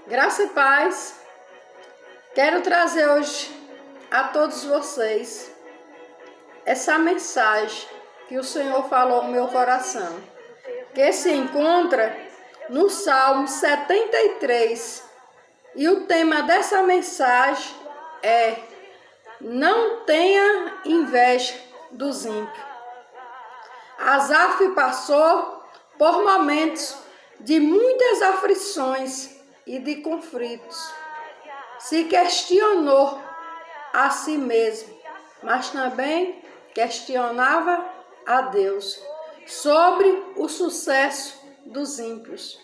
Graça e paz. Quero trazer hoje a todos vocês essa mensagem que o Senhor falou no meu coração, que se encontra no Salmo 73. E o tema dessa mensagem é: não tenha inveja dos ímpios. Asaf passou por momentos de muitas aflições e de conflitos. Se questionou a si mesmo, mas também questionava a Deus sobre o sucesso dos ímpios.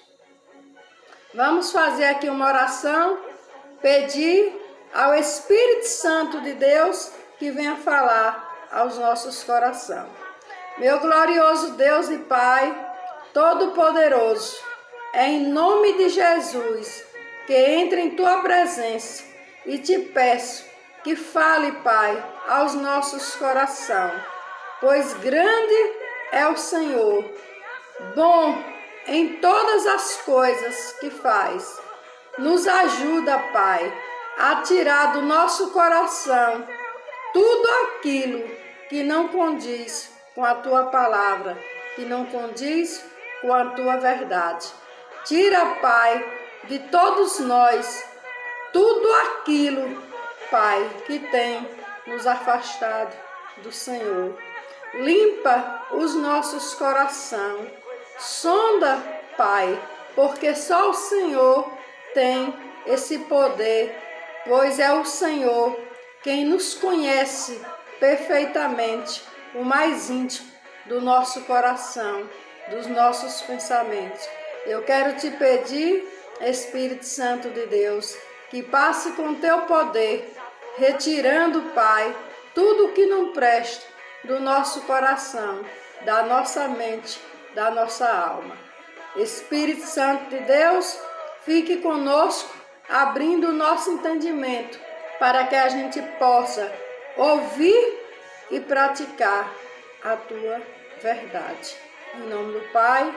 Vamos fazer aqui uma oração, pedir ao Espírito Santo de Deus que venha falar aos nossos corações. Meu glorioso Deus e Pai, Todo-Poderoso, é em nome de Jesus que entre em Tua presença e te peço que fale, Pai, aos nossos corações, pois grande é o Senhor, bom em todas as coisas que faz. Nos ajuda, Pai, a tirar do nosso coração tudo aquilo que não condiz com a Tua palavra, que não condiz com a Tua verdade. Tira, Pai, de todos nós tudo aquilo, Pai, que tem nos afastado do Senhor. Limpa os nossos corações. Sonda, Pai, porque só o Senhor tem esse poder, pois é o Senhor quem nos conhece perfeitamente, o mais íntimo do nosso coração, dos nossos pensamentos. Eu quero te pedir, Espírito Santo de Deus, que passe com teu poder, retirando, Pai, tudo que não presta do nosso coração, da nossa mente, da nossa alma. Espírito Santo de Deus, fique conosco, abrindo o nosso entendimento, para que a gente possa ouvir e praticar a Tua verdade. Em nome do Pai,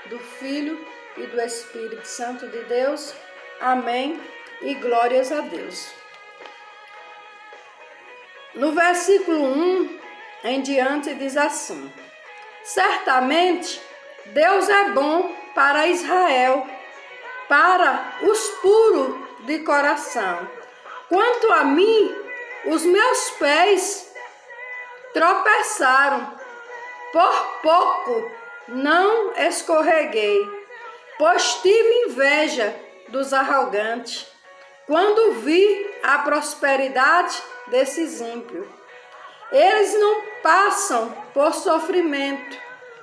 do Filho e do Espírito Santo de Deus. Amém e glórias a Deus. No versículo 1 em diante diz assim: certamente Deus é bom para Israel, para os puros de coração. Quanto a mim, os meus pés tropeçaram, por pouco não escorreguei, pois tive inveja dos arrogantes, quando vi a prosperidade desses ímpios. Eles não passam por sofrimento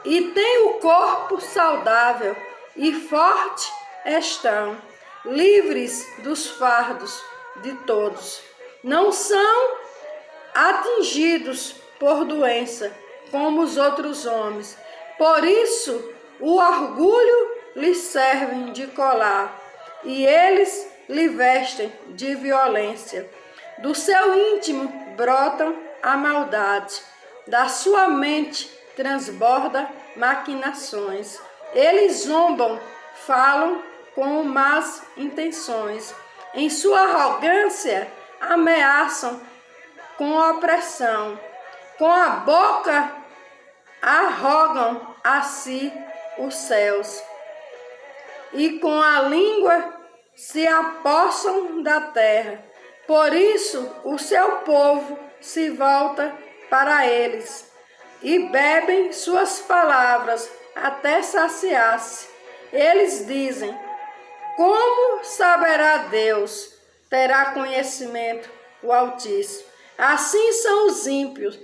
e têm o corpo saudável e forte estão, livres dos fardos de todos. Não são atingidos por doença como os outros homens. Por isso, o orgulho lhes serve de colar e eles lhe vestem de violência. Do seu íntimo brotam a maldade, da sua mente transborda maquinações. Eles zombam, falam com más intenções. Em sua arrogância, ameaçam com opressão. Com a boca, arrogam a si os céus. E com a língua se apossam da terra. Por isso, o seu povo se volta para eles e bebem suas palavras até saciar-se. Eles dizem: como saberá Deus? Terá conhecimento o Altíssimo. Assim são os ímpios,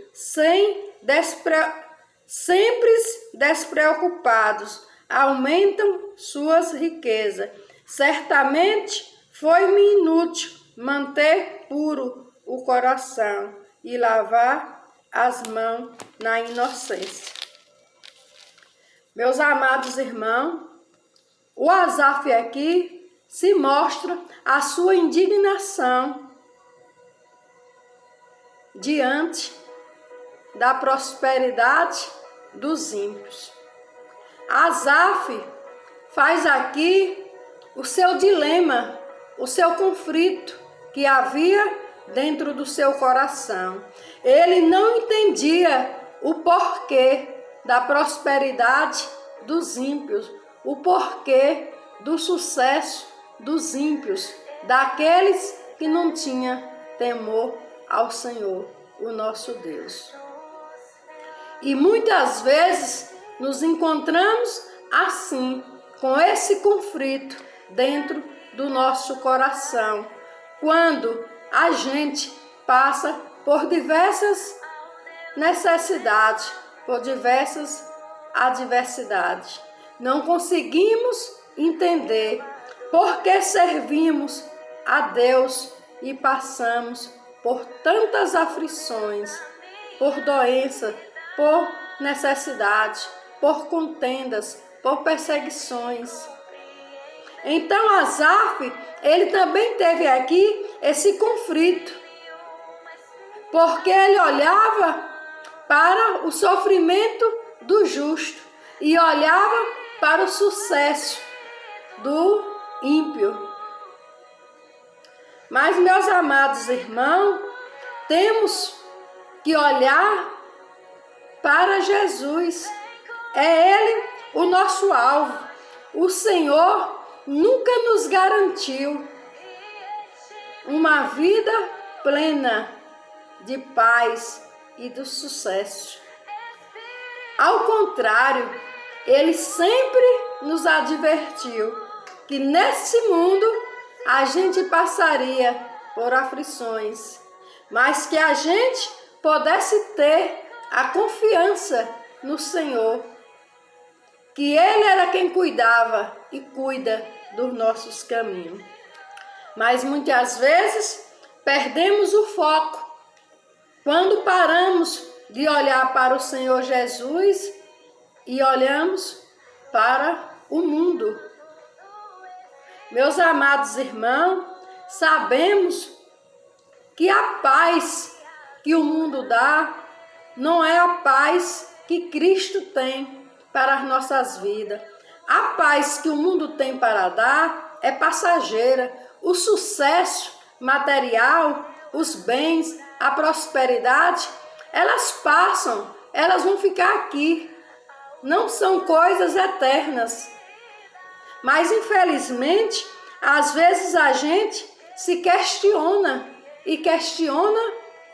sempre despreocupados, aumentam suas riquezas. Certamente foi-me inútil manter puro o coração e lavar as mãos na inocência. Meus amados irmãos, o Asaf aqui se mostra a sua indignação diante da prosperidade dos ímpios. Asaf faz aqui o seu dilema, o seu conflito que havia dentro do seu coração. Ele não entendia o porquê da prosperidade dos ímpios, o porquê do sucesso dos ímpios, daqueles que não tinham temor ao Senhor, o nosso Deus. E muitas vezes nos encontramos assim, com esse conflito dentro do nosso coração, quando a gente passa por diversas necessidades, por diversas adversidades. Não conseguimos entender por que servimos a Deus e passamos por tantas aflições, por doença, por necessidade, por contendas, por perseguições. Então Asaf, ele também teve aqui esse conflito, porque ele olhava para o sofrimento do justo e olhava para o sucesso do ímpio. Mas, meus amados irmãos, temos que olhar para Jesus. É Ele o nosso alvo. O Senhor nunca nos garantiu uma vida plena de paz e do sucesso. Ao contrário, Ele sempre nos advertiu que nesse mundo a gente passaria por aflições, mas que a gente pudesse ter a confiança no Senhor, que Ele era quem cuidava e cuida dos nossos caminhos. Mas muitas vezes perdemos o foco quando paramos de olhar para o Senhor Jesus e olhamos para o mundo. Meus amados irmãos, sabemos que a paz que o mundo dá não é a paz que Cristo tem para as nossas vidas. A paz que o mundo tem para dar é passageira. O sucesso material, os bens, a prosperidade, elas passam, elas vão ficar aqui. Não são coisas eternas. Mas, infelizmente, às vezes a gente se questiona e questiona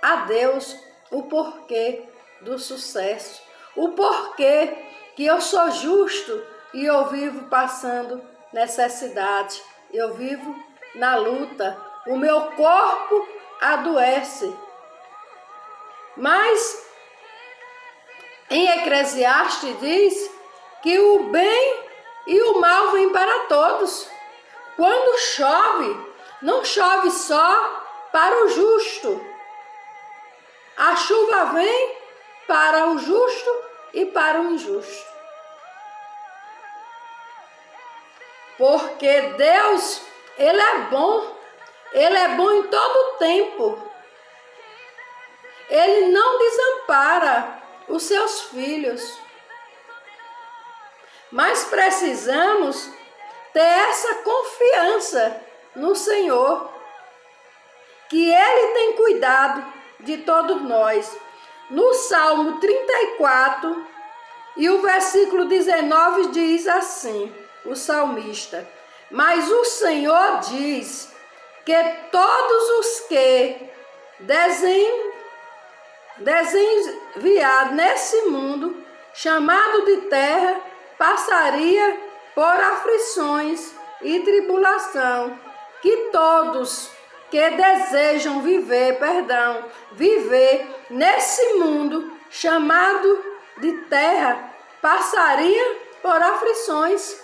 a Deus o porquê do sucesso, o porquê que eu sou justo e eu vivo passando necessidade, eu vivo na luta, o meu corpo adoece. Mas em Eclesiastes diz que o bem e o mal vêm para todos. Quando chove, não chove só para o justo. A chuva vem para o justo e para o injusto. Porque Deus, Ele é bom em todo tempo. Ele não desampara os seus filhos. Mas precisamos ter essa confiança no Senhor, que Ele tem cuidado de todos nós. No Salmo 34 e o versículo 19 diz assim, o salmista: mas o Senhor diz que todos os que desenviar nesse mundo chamado de terra passaria por aflições e tribulação, que todos que desejam viver nesse mundo chamado de terra passaria por aflições.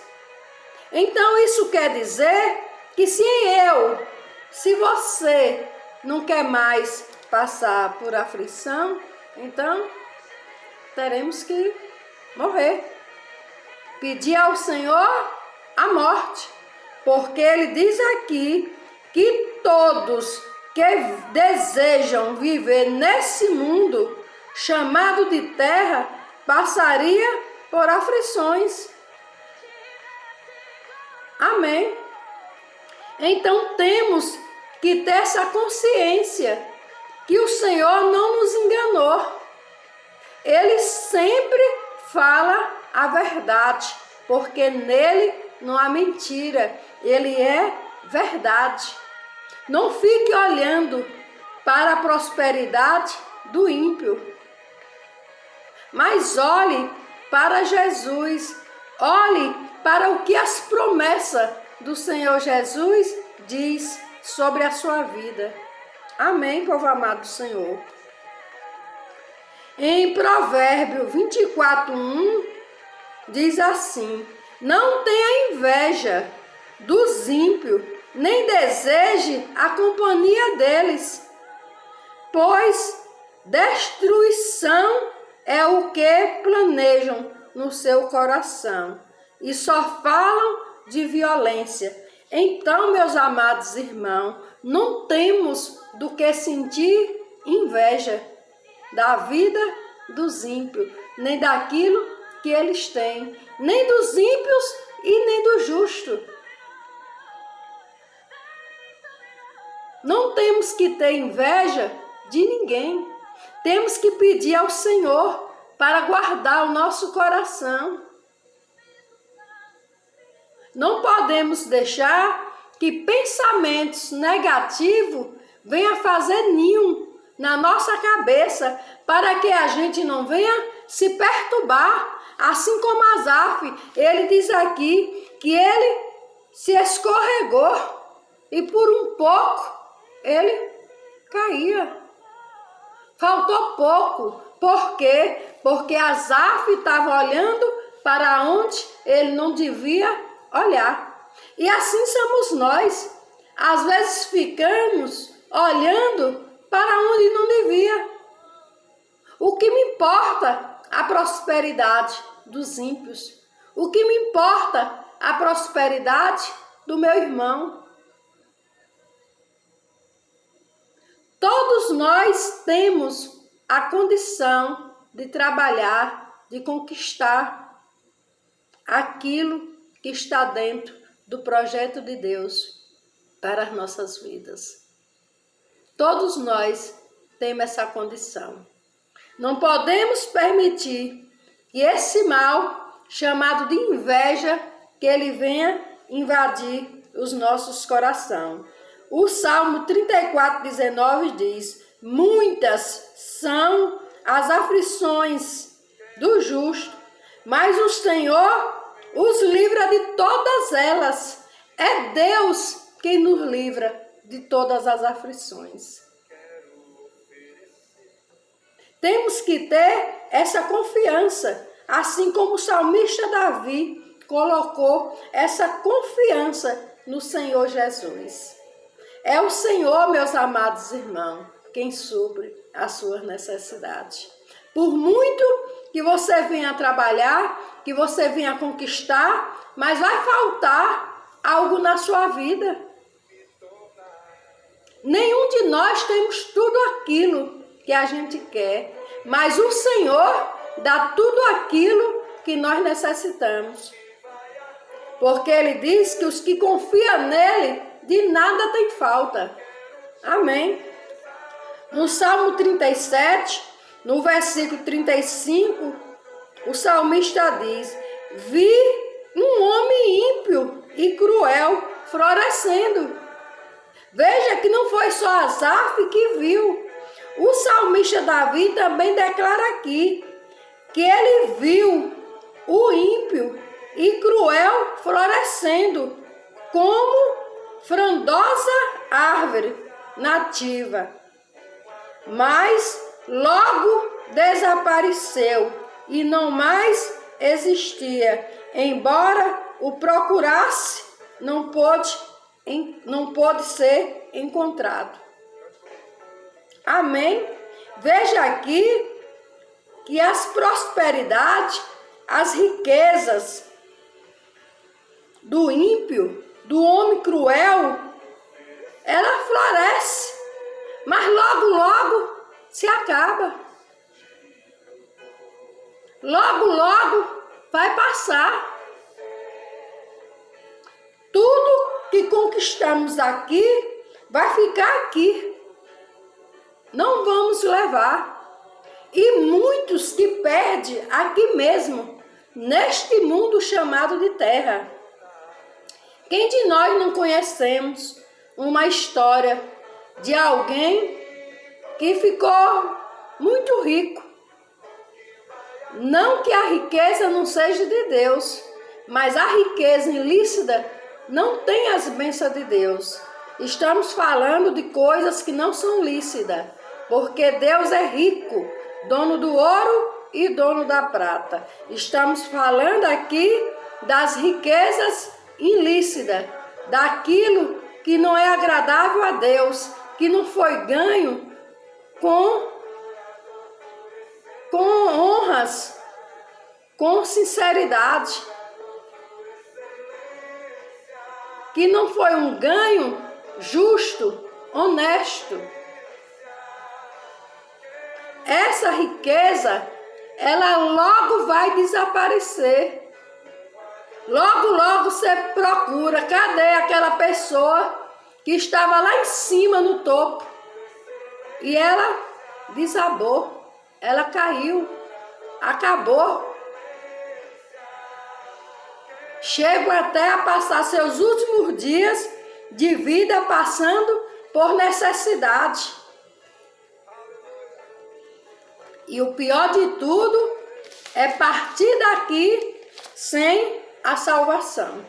Então isso quer dizer que se você não quer mais passar por aflição, então teremos que morrer. Pedir ao Senhor a morte, porque Ele diz aqui que todos que desejam viver nesse mundo chamado de terra passaria por aflições. Amém. Então temos que ter essa consciência que o Senhor não nos enganou. Ele sempre fala a verdade, porque nele não há mentira, ele é verdade. Não fique olhando para a prosperidade do ímpio, mas olhe para Jesus, olhe para o que as promessas do Senhor Jesus diz sobre a sua vida. Amém, povo amado do Senhor. Em Provérbio 24:1 diz assim: não tenha inveja dos ímpios, nem deseje a companhia deles, pois destruição é o que planejam no seu coração e só falam de violência. Então, meus amados irmãos, não temos do que sentir inveja da vida dos ímpios, nem daquilo que eles têm, nem dos ímpios e nem do justo. Não temos que ter inveja de ninguém. Temos que pedir ao Senhor para guardar o nosso coração. Não podemos deixar que pensamentos negativos venham fazer ninho na nossa cabeça, para que a gente não venha se perturbar. Assim como Asaf, ele diz aqui que ele se escorregou e por um pouco ele caía. Faltou pouco. Por quê? Porque Asaf estava olhando para onde ele não devia olhar. E assim somos nós. Às vezes ficamos olhando para onde não devia. O que me importa a prosperidade dos ímpios? O que me importa a prosperidade do meu irmão? Todos nós temos a condição de trabalhar, de conquistar aquilo que está dentro do projeto de Deus para as nossas vidas. Todos nós temos essa condição. Não podemos permitir que esse mal, chamado de inveja, que ele venha invadir os nossos corações. O Salmo 34:19 diz: muitas são as aflições do justo, mas o Senhor os livra de todas elas. É Deus quem nos livra de todas as aflições. Temos que ter essa confiança, assim como o salmista Davi colocou essa confiança no Senhor Jesus. É o Senhor, meus amados irmãos, quem supre as suas necessidades. Por muito que você venha trabalhar, que você venha conquistar, mas vai faltar algo na sua vida. Nenhum de nós temos tudo aquilo que a gente quer, mas o Senhor dá tudo aquilo que nós necessitamos. Porque Ele diz que os que confiam nele, de nada tem falta. Amém. No Salmo 37, no versículo 35, o salmista diz: vi um homem ímpio e cruel florescendo. Veja que não foi só Asaf que viu. O salmista Davi também declara aqui que ele viu o ímpio e cruel florescendo como frondosa árvore nativa, mas logo desapareceu e não mais existia. Embora o procurasse, não pôde ser encontrado. Amém? Veja aqui que as prosperidades, as riquezas do ímpio, do homem cruel, ela floresce, mas logo se acaba. Logo vai passar. Tudo que conquistamos aqui vai ficar aqui. Não vamos levar. E muitos que perdem aqui mesmo, neste mundo chamado de terra. Quem de nós não conhecemos uma história de alguém que ficou muito rico? Não que a riqueza não seja de Deus, mas a riqueza ilícita não tem as bênçãos de Deus. Estamos falando de coisas que não são lícitas, porque Deus é rico, dono do ouro e dono da prata. Estamos falando aqui das riquezas ilícitas, daquilo que não é agradável a Deus, que não foi ganho com honras, com sinceridade, que não foi um ganho justo, honesto. Essa riqueza, ela logo vai desaparecer. Logo, logo você procura, cadê aquela pessoa que estava lá em cima no topo? E ela desabou, ela caiu, acabou. Chegam até a passar seus últimos dias de vida passando por necessidade. E o pior de tudo é partir daqui sem a salvação.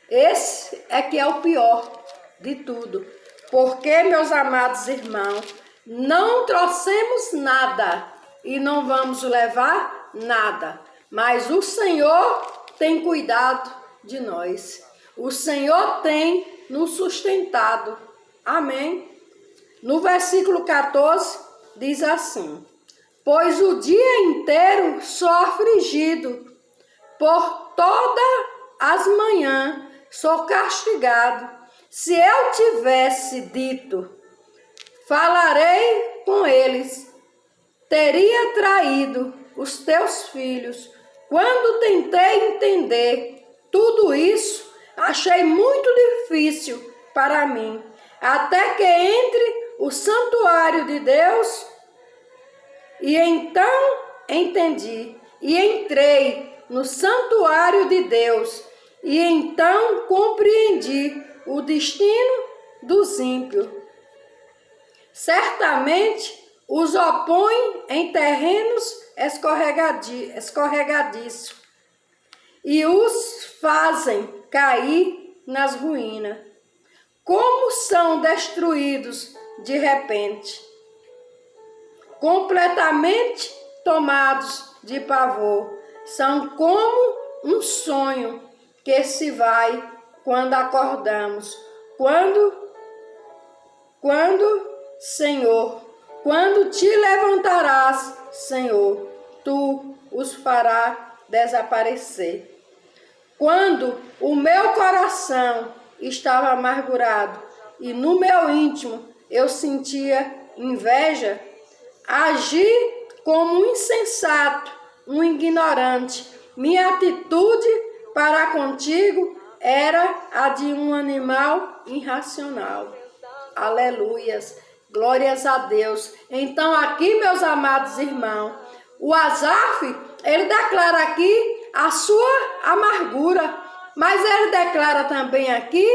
Esse é que é o pior de tudo. Porque, meus amados irmãos, não trouxemos nada e não vamos levar nada. Mas o Senhor tem cuidado de nós. O Senhor tem nos sustentado. Amém? No versículo 14 diz assim: pois o dia inteiro sou afligido, por todas as manhãs sou castigado. Se eu tivesse dito, falarei com eles, teria traído os teus filhos. Quando tentei entender tudo isso, achei muito difícil para mim, até que entre o santuário de Deus. E então entendi, e entrei no santuário de Deus, e então compreendi o destino dos ímpios. Certamente os opõem em terrenos escorregadiços, e os fazem cair nas ruínas. Como são destruídos de repente, completamente tomados de pavor. São como um sonho que se vai quando acordamos. Senhor, quando te levantarás, Senhor, tu os farás desaparecer. Quando o meu coração estava amargurado e no meu íntimo eu sentia inveja, agi como um insensato, um ignorante. Minha atitude para contigo era a de um animal irracional. Aleluias, glórias a Deus. Então aqui, meus amados irmãos, o Asaf, ele declara aqui a sua amargura, mas ele declara também aqui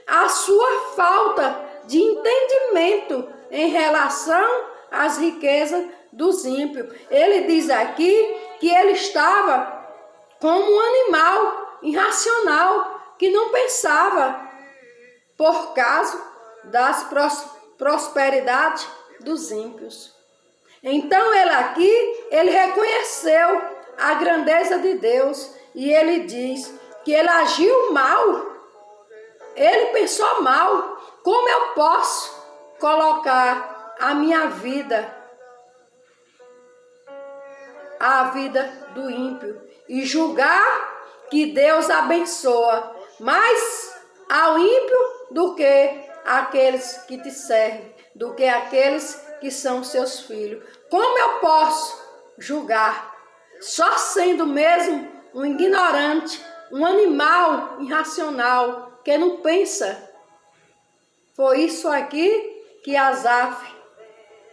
a sua falta de entendimento em relação às riquezas dos ímpios. Ele diz aqui que ele estava como um animal irracional, que não pensava por causa das prosperidades dos ímpios. Então ele reconheceu a grandeza de Deus e ele diz que ele agiu mal, ele pensou mal. Como eu posso colocar a minha vida, a vida do ímpio, e julgar que Deus abençoa mais ao ímpio do que aqueles que te servem, do que aqueles que são seus filhos? Como eu posso julgar? Só sendo mesmo um ignorante, um animal irracional que não pensa. Foi isso aqui que Asaf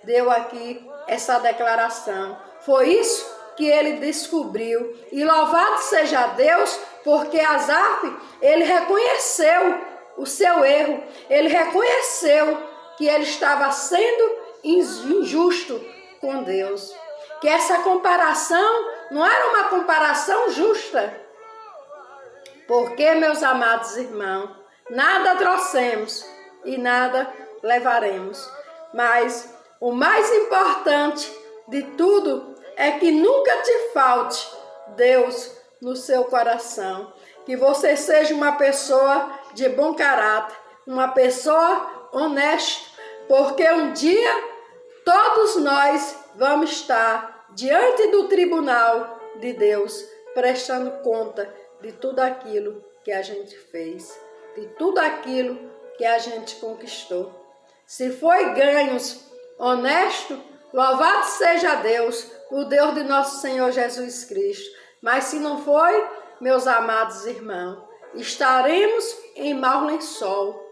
deu aqui, essa declaração. Foi isso que ele descobriu. E louvado seja Deus, porque Asaf, ele reconheceu o seu erro. Ele reconheceu que ele estava sendo injusto com Deus. Que essa comparação não era uma comparação justa. Porque, meus amados irmãos, nada trouxemos e nada levaremos. Mas o mais importante de tudo é que nunca te falte Deus no seu coração. Que você seja uma pessoa de bom caráter, uma pessoa honesta, porque um dia todos nós vamos estar diante do tribunal de Deus, prestando conta de tudo aquilo que a gente fez, de tudo aquilo que a gente conquistou. Se foi ganhos honesto, louvado seja Deus, o Deus de nosso Senhor Jesus Cristo. Mas se não foi, meus amados irmãos, estaremos em mau lençol.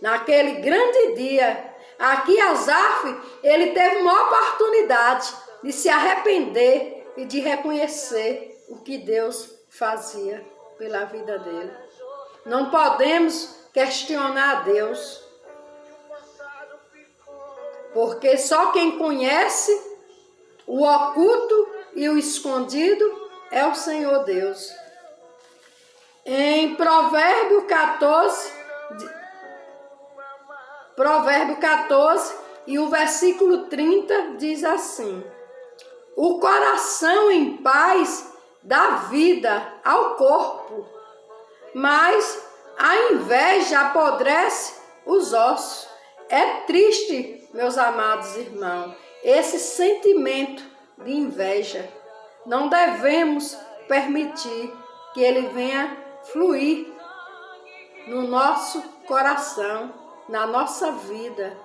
Naquele grande dia, aqui Asaf, ele teve uma oportunidade de se arrepender e de reconhecer o que Deus fazia pela vida dele. Não podemos questionar Deus, porque só quem conhece o oculto e o escondido é o Senhor Deus. Em Provérbio 14 e o versículo 30 diz assim: o coração em paz dá vida ao corpo, mas a inveja apodrece os ossos. É triste, meus amados irmãos, esse sentimento de inveja. Não devemos permitir que ele venha fluir no nosso coração, na nossa vida.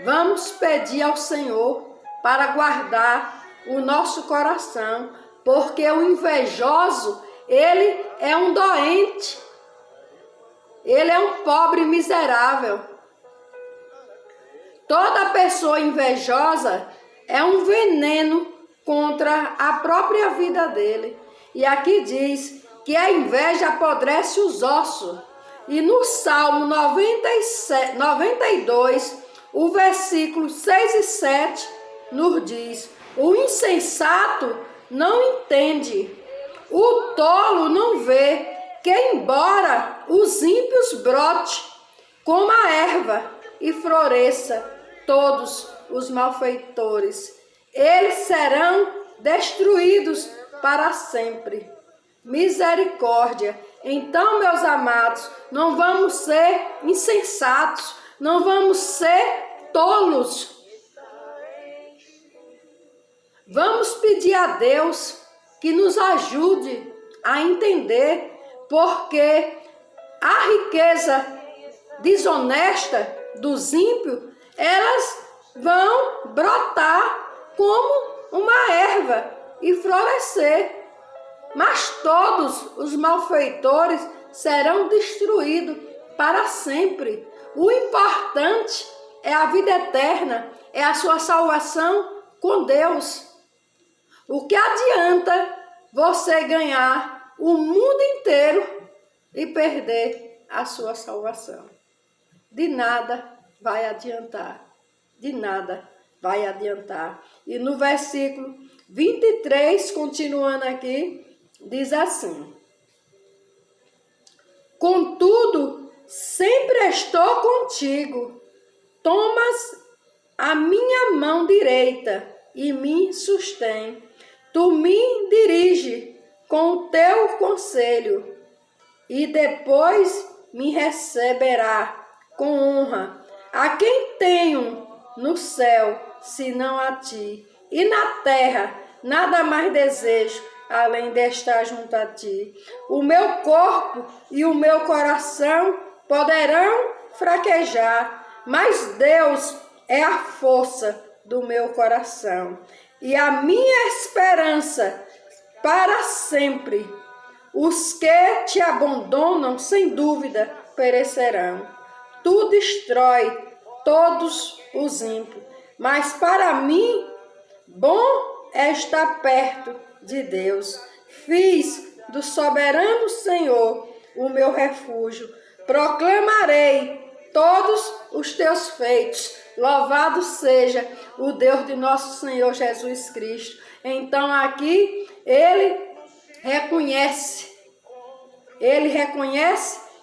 Vamos pedir ao Senhor para guardar o nosso coração, porque o invejoso, ele é um doente, ele é um pobre miserável. Toda pessoa invejosa é um veneno contra a própria vida dele. E aqui diz que a inveja apodrece os ossos. E no Salmo 92, o versículo 6 e 7 nos diz: o insensato não entende, o tolo não vê, que embora os ímpios brote como a erva e floresça todos os malfeitores, eles serão destruídos para sempre. Misericórdia. Então, meus amados, não vamos ser insensatos, não vamos ser tolos. Vamos pedir a Deus que nos ajude a entender, porque a riqueza desonesta dos ímpios, elas vão brotar como uma erva e florescer. Mas todos os malfeitores serão destruídos para sempre. O importante é a vida eterna, é a sua salvação com Deus. O que adianta você ganhar o mundo inteiro e perder a sua salvação? De nada vai adiantar. De nada vai adiantar. E no versículo 23, continuando aqui, diz assim: contudo, sempre estou contigo, tomas a minha mão direita e me sustém. Tu me dirige com o teu conselho e depois me receberá com honra. A quem tenho no céu, senão a ti, e na terra nada mais desejo, além de estar junto a ti. O meu corpo e o meu coração poderão fraquejar, mas Deus é a força do meu coração e a minha esperança para sempre. Os que te abandonam, sem dúvida, perecerão. Tu destrói todos os ímpios, mas para mim, bom é estar perto de Deus. Fiz do soberano Senhor o meu refúgio. Proclamarei todos os teus feitos. Louvado seja o Deus de nosso Senhor Jesus Cristo. Então aqui ele reconhece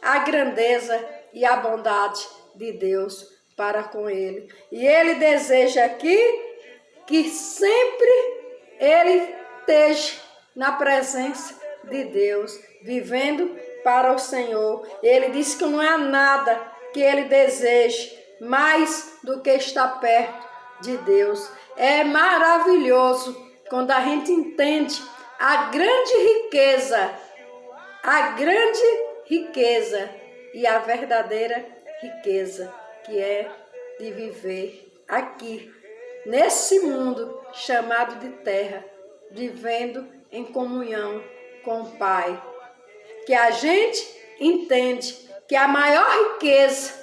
a grandeza e a bondade de Deus para com ele. E ele deseja aqui que sempre ele esteja na presença de Deus, vivendo para o Senhor. Ele diz que não há nada que ele deseje mais do que estar perto de Deus. É maravilhoso quando a gente entende a grande riqueza e a verdadeira riqueza que é de viver aqui, nesse mundo chamado de terra, vivendo em comunhão com o Pai. Que a gente entende que a maior riqueza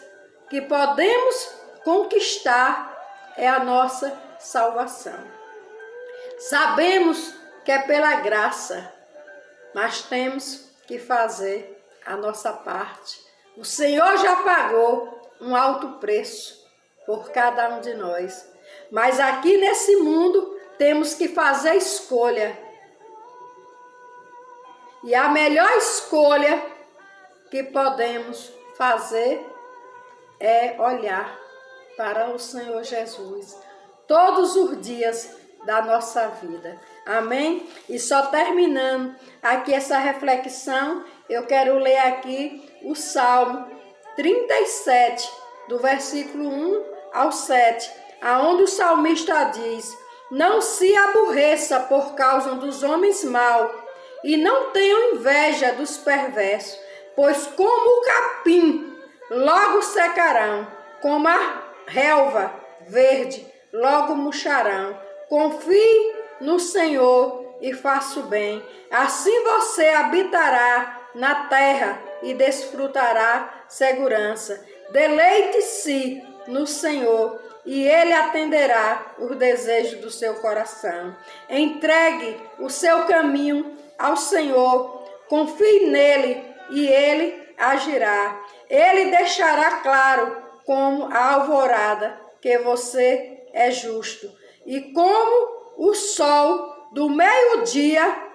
que podemos conquistar é a nossa salvação. Sabemos que é pela graça, mas temos que fazer a nossa parte. O Senhor já pagou um alto preço por cada um de nós. Mas aqui nesse mundo temos que fazer escolha. E a melhor escolha que podemos fazer é olhar para o Senhor Jesus todos os dias da nossa vida. Amém? E só terminando aqui essa reflexão, eu quero ler aqui o Salmo 37, do versículo 1 ao 7, aonde o salmista diz: não se aborreça por causa dos homens maus, e não tenham inveja dos perversos, pois como o capim logo secarão, como a relva verde logo murcharão. Confie no Senhor e faça o bem, assim você habitará na terra e desfrutará segurança. Deleite-se no Senhor e Ele atenderá os desejos do seu coração. Entregue o seu caminho ao Senhor, confie nele e Ele agirá. Ele deixará claro como a alvorada que você é justo, e como o sol do meio-dia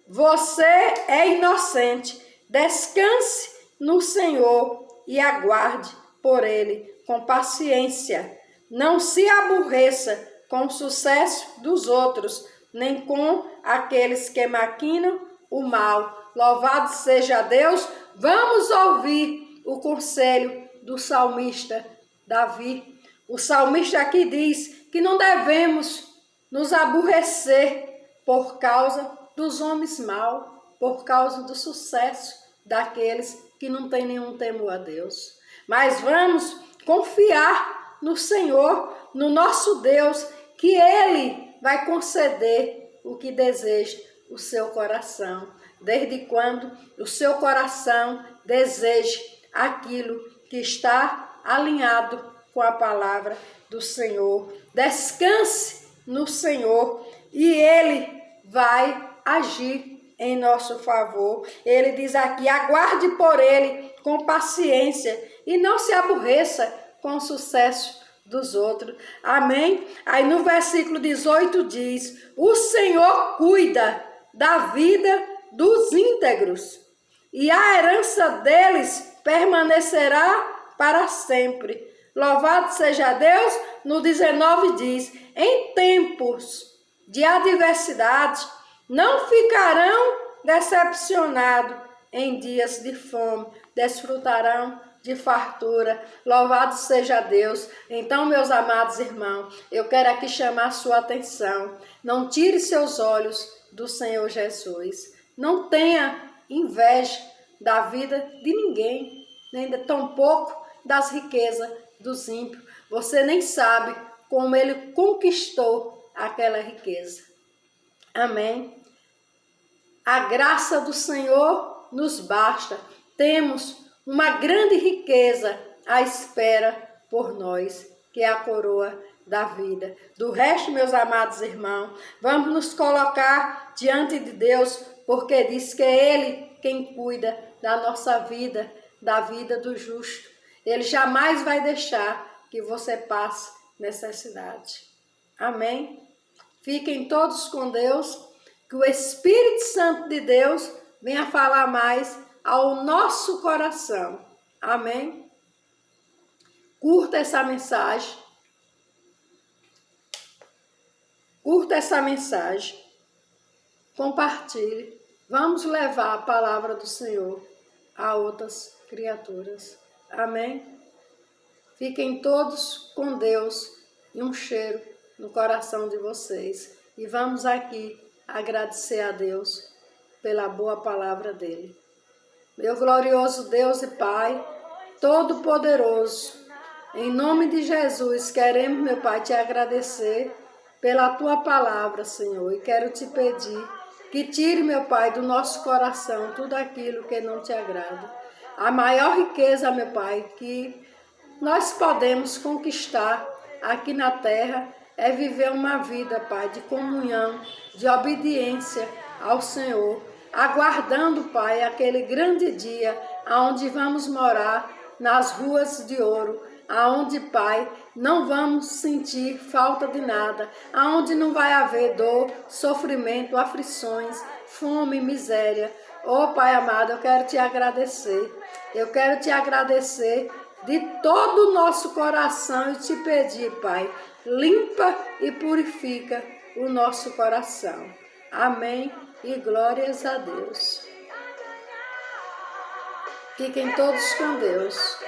você é inocente. Descanse no Senhor e aguarde por Ele com paciência. Não se aborreça com o sucesso dos outros, nem com aqueles que maquinam o mal. Louvado seja Deus. Vamos ouvir o conselho do salmista Davi. O salmista aqui diz que não devemos nos aborrecer por causa dos homens maus, por causa do sucesso daqueles que não têm nenhum temor a Deus. Mas vamos confiar no Senhor, no nosso Deus, que Ele vai conceder o que deseja o seu coração. Desde quando o seu coração deseja aquilo que está alinhado com a palavra do Senhor. Descanse no Senhor e Ele vai agir em nosso favor. Ele diz aqui: aguarde por Ele com paciência e não se aborreça com o sucesso dos outros. Amém? Aí no versículo 18 diz: o Senhor cuida da vida dos íntegros e a herança deles permanecerá para sempre. Louvado seja Deus. No 19 diz: em tempos de adversidade não ficarão decepcionados, em dias de fome desfrutarão de fartura. Louvado seja Deus. Então, meus amados irmãos, eu quero aqui chamar a sua atenção. Não tire seus olhos do Senhor Jesus. Não tenha inveja da vida de ninguém, nem tampouco das riquezas dos ímpios. Você nem sabe como ele conquistou aquela riqueza. Amém? A graça do Senhor nos basta. Temos uma grande riqueza à espera por nós, que é a coroa da vida. Do resto, meus amados irmãos, vamos nos colocar diante de Deus, porque diz que é Ele quem cuida da nossa vida, da vida do justo. Ele jamais vai deixar que você passe necessidade. Amém? Fiquem todos com Deus, que o Espírito Santo de Deus venha falar mais ao nosso coração. Amém? Curta essa mensagem. Curta essa mensagem. Compartilhe. Vamos levar a palavra do Senhor a outras criaturas. Amém? Fiquem todos com Deus e um cheiro no coração de vocês. E vamos aqui agradecer a Deus pela boa palavra dele. Meu glorioso Deus e Pai, Todo-Poderoso, em nome de Jesus, queremos, meu Pai, te agradecer pela tua palavra, Senhor, e quero te pedir que tire, meu Pai, do nosso coração tudo aquilo que não te agrada. A maior riqueza, meu Pai, que nós podemos conquistar aqui na terra é viver uma vida, Pai, de comunhão, de obediência ao Senhor, aguardando, Pai, aquele grande dia aonde vamos morar nas ruas de ouro, aonde, Pai, não vamos sentir falta de nada, aonde não vai haver dor, sofrimento, aflições, fome, miséria. Oh, Pai amado, eu quero te agradecer. Eu quero te agradecer de todo o nosso coração e te pedir, Pai, limpa e purifica o nosso coração. Amém e glórias a Deus. Fiquem todos com Deus.